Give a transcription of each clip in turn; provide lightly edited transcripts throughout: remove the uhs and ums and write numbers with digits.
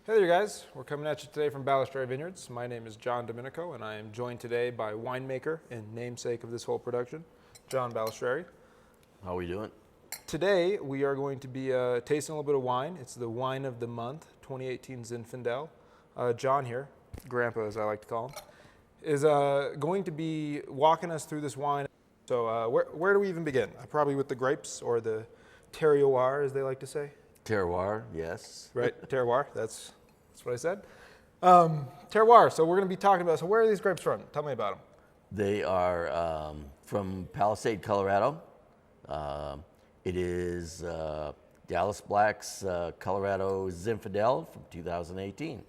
Hey there guys, we're coming at you today from Balistreri Vineyards. My name is John Domenico and I am joined today by winemaker and namesake of this whole production, John Balistreri. How are we doing? Today we are going to be tasting a little bit of wine. It's the wine of the month, 2018 Zinfandel. John here, Grandpa as I like to call him, is going to be walking us through this wine. So where do we even begin? Probably with the grapes or the terroir as they like to say. Terroir, yes. Right, terroir, that's what I said. Terroir, so we're going to be talking about, so where are these grapes from? Tell me about them. They are from Palisade, Colorado. It is Dallas Black's Colorado Zinfandel from 2018.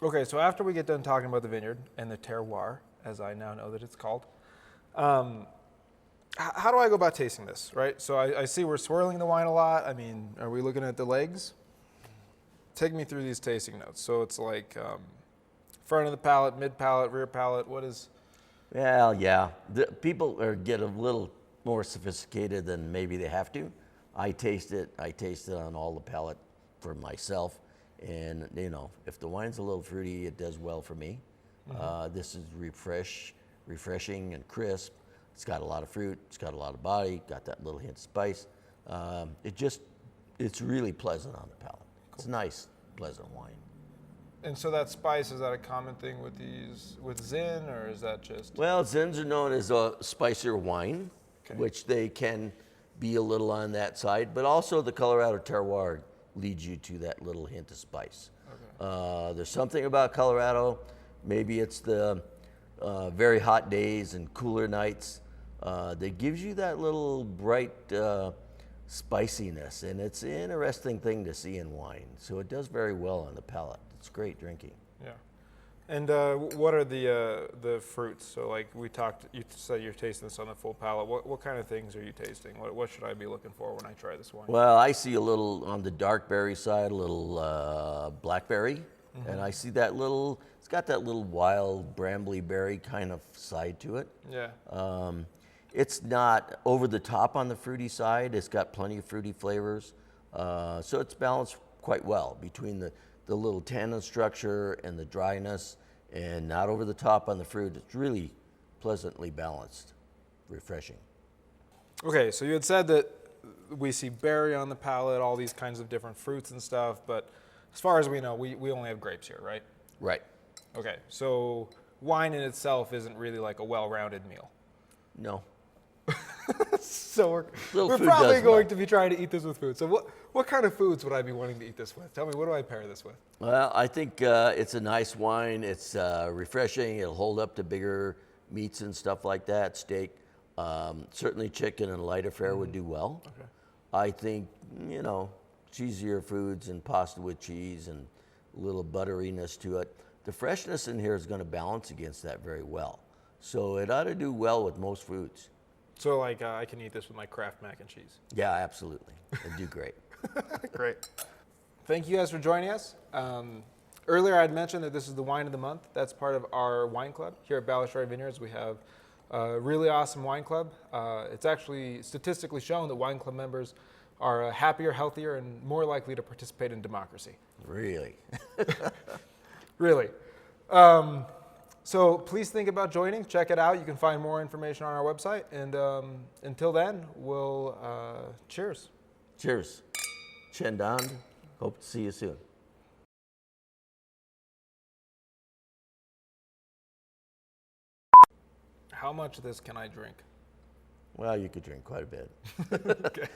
Okay, so after we get done talking about the vineyard and the terroir, as I now know that it's called, how do I go about tasting this, right? So I see we're swirling the wine a lot. I mean, are we looking at the legs? Take me through these tasting notes. So it's like front of the palate, mid palate, rear palate. What is? Well, yeah. People get a little more sophisticated than maybe they have to. I taste it on all the palate for myself. And, you know, if the wine's a little fruity, it does well for me. Mm-hmm. This is refreshing and crisp. It's got a lot of fruit. It's got a lot of body. Got that little hint of spice. It's really pleasant on the palate. Cool. It's a nice, pleasant wine. And so that spice, is that a common thing with these, with Zin, or is that just? Well, Zins are known as a spicier wine, okay, which they can be a little on that side, but also the Colorado terroir leads you to that little hint of spice. Okay. There's something about Colorado. Maybe it's the very hot days and cooler nights that gives you that little bright spiciness, and it's an interesting thing to see in wine. So it does very well on the palate. It's great drinking. Yeah. And what are the fruits? So like we talked, you said you're tasting this on the full palate. What kind of things are you tasting? What should I be looking for when I try this wine? Well, I see a little on the dark berry side, a little blackberry, mm-hmm, and I see that little, it's got that little wild brambly berry kind of side to it. Yeah. It's not over the top on the fruity side. It's got plenty of fruity flavors. So it's balanced quite well between the little tannin structure and the dryness, and not over the top on the fruit. It's really pleasantly balanced, refreshing. Okay, so you had said that we see berry on the palate, all these kinds of different fruits and stuff, but as far as we know, we only have grapes here, right? Right. Okay, so wine in itself isn't really like a well-rounded meal. No. So we're probably going to be trying to eat this with food. So what kind of foods would I be wanting to eat this with? Tell me, what do I pair this with? Well, I think it's a nice wine. It's refreshing. It'll hold up to bigger meats and stuff like that, steak. Certainly chicken and light affair would do well. Okay. I think, you know, cheesier foods and pasta with cheese and a little butteriness to it. The freshness in here is going to balance against that very well. So it ought to do well with most foods. So like I can eat this with my Kraft mac and cheese? Yeah, absolutely. It'd do great. Great. Thank you guys for joining us. Earlier I had mentioned that this is the wine of the month. That's part of our wine club. Here at Balistreri Vineyards we have a really awesome wine club. It's actually statistically shown that wine club members are happier, healthier, and more likely to participate in democracy. Really? Really. So please think about joining. Check it out. You can find more information on our website. And until then, we'll cheers. Cheers. Chen down. Hope to see you soon. How much of this can I drink? Well, you could drink quite a bit. Okay.